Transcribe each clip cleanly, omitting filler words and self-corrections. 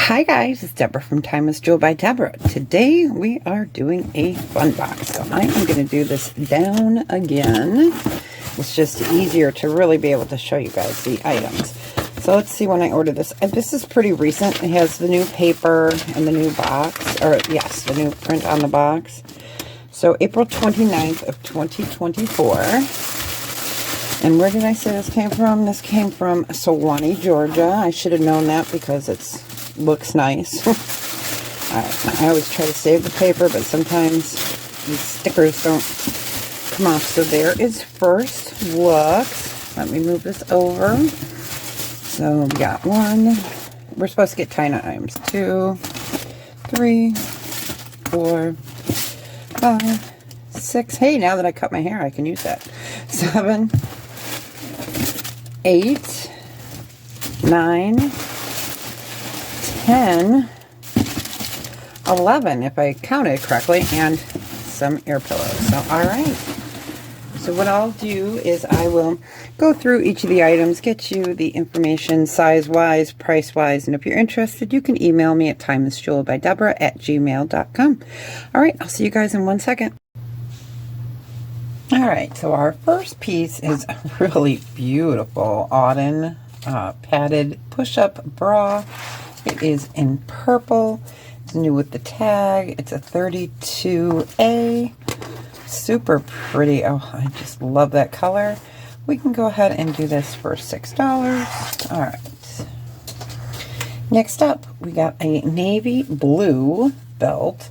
Hi guys, it's Deborah from Time is Jewel by Deborah. Today we are doing a fun box. So I am going to do this down again. It's just easier to really be able to show you guys the items. So let's see when I ordered this. And this is pretty recent. It has the new paper and the new box, or yes, the new print on the box. So April 29th of 2024. And where did I say this came from? This came from Suwanee, Georgia. I should have known that because it's looks nice. I always try to save the paper, but sometimes these stickers don't come off. So there is first looks. Let me move this over. So we got one. We're supposed to get tiny items. 2, 3, 4, 5, 6. Hey, now that I cut my hair, I can use that. 7, 8, 9, 10, 11, if I counted correctly, and some ear pillows. So, all right. So what I'll do is I will go through each of the items, get you the information size-wise, price-wise, and if you're interested, you can email me at timeisjewelbydeborah@gmail.com. All right, I'll see you guys in 1 second. All right, so our first piece is a really beautiful Auden padded push-up bra. It is in purple. It's new with the tag. It's a 32A. Super pretty. Oh, I just love that color. We can go ahead and do this for $6. All right. Next up, we got a navy blue belt.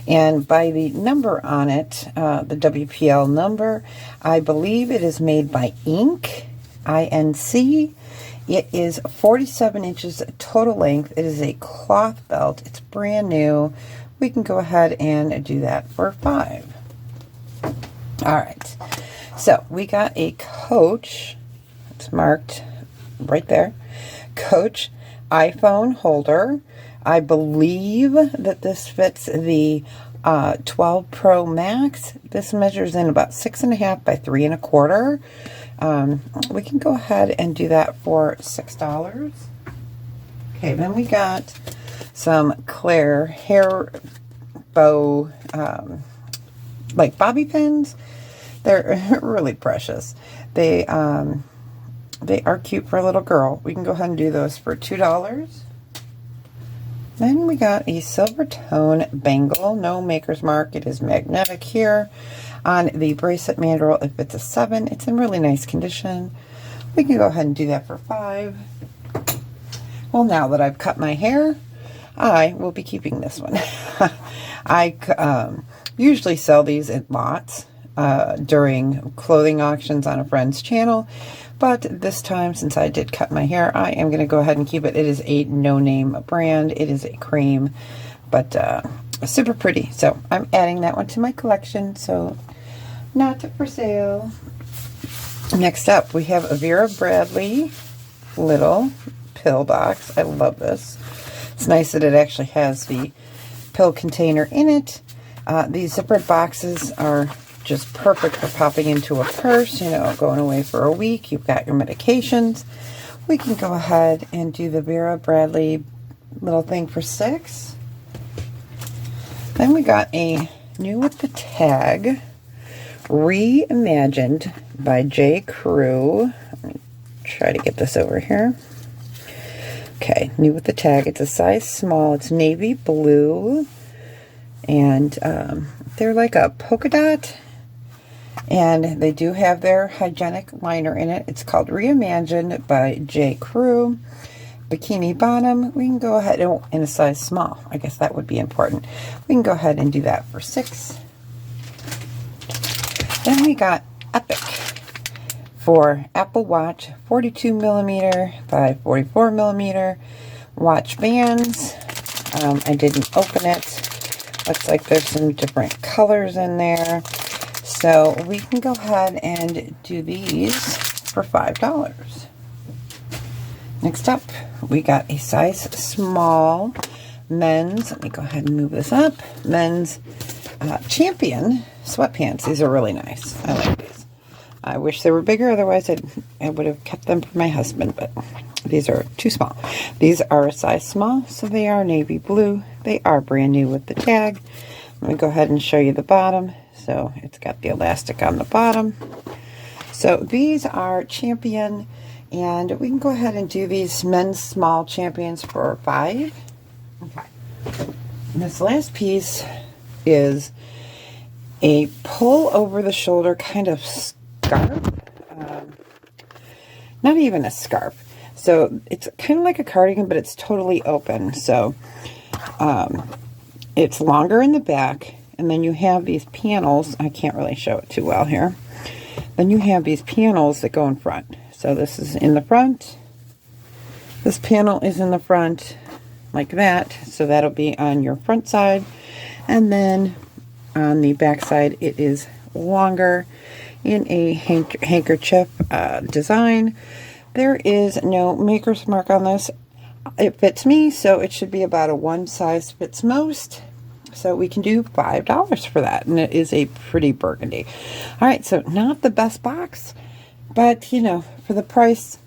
And by the number on it, the WPL number, I believe it is made by Inc. INC. It is 47 inches total length. It is a cloth belt. It's brand new. We can go ahead and do that for $5. All right. So we got a Coach. It's marked right there. Coach iPhone holder. I believe that this fits the 12 Pro Max. This measures in about 6.5 by 3.25. We can go ahead and do that for $6. Okay, then we got some Claire hair bow, like bobby pins. They're really precious. They are cute for a little girl. We can go ahead and do those for $2. Then we got a silver tone bangle, no maker's mark. It is magnetic here. On the bracelet mandrel, if it's a 7, it's in really nice condition. We can go ahead and do that for $5. Well, now that I've cut my hair, I will be keeping this one. I usually sell these at lots during clothing auctions on a friend's channel. But this time, since I did cut my hair, I am going to go ahead and keep it. It is a no-name brand. It is a cream, but super pretty. So I'm adding that one to my collection. So not for sale. Next up, we have a Vera Bradley little pill box. I love this. It's nice that it actually has the pill container in it. These zippered boxes are just perfect for popping into a purse, you know, going away for a week. You've got your medications. We can go ahead and do the Vera Bradley little thing for $6. Then we got a new with the tag, Reimagined by J. Crew. Let me try to get this over here. Okay, new with the tag. It's a size small. It's navy blue. And they're like a polka dot. And they do have their hygienic liner in it. It's called Reimagined by J. Crew. Bikini bottom. We can go ahead and in a size small. I guess that would be important. We can go ahead and do that for $6. Then we got Epic for Apple Watch 42mm by 44mm watch bands. I didn't open it. Looks like there's some different colors in there. So we can go ahead and do these for $5. Next up, we got a size small men's, let me go ahead and move this up, men's Champion sweatpants. These are really nice. I like these. I wish they were bigger, otherwise I would have kept them for my husband, but these are too small. These are a size small, so they are navy blue. They are brand new with the tag. Let me go ahead and show you the bottom. So it's got the elastic on the bottom. So these are Champion, and we can go ahead and do these men's small champions for $5. Okay. And this last piece is a pull over the shoulder kind of scarf. Not even a scarf. So it's kind of like a cardigan, but it's totally open. So it's longer in the back, and then you have these panels. I can't really show it too well here. Then you have these panels that go in front. So this is in the front. This panel is in the front like that. So that'll be on your front side. And then on the back side, it is longer in a handkerchief design. There is no maker's mark on this. It fits me, so it should be about a one size fits most. So we can do $5 for that, and it is a pretty burgundy. All right, so not the best box, but you know, for the price,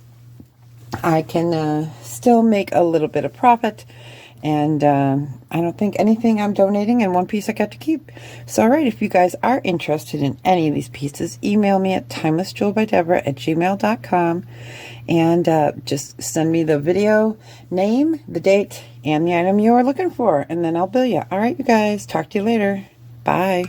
I can still make a little bit of profit. And I don't think anything I'm donating, and one piece I got to keep. So, all right, if you guys are interested in any of these pieces, email me at timelessjewelbydeborah@gmail.com, and just send me the video name, the date, and the item you are looking for, and then I'll bill you. All right, you guys, talk to you later. Bye.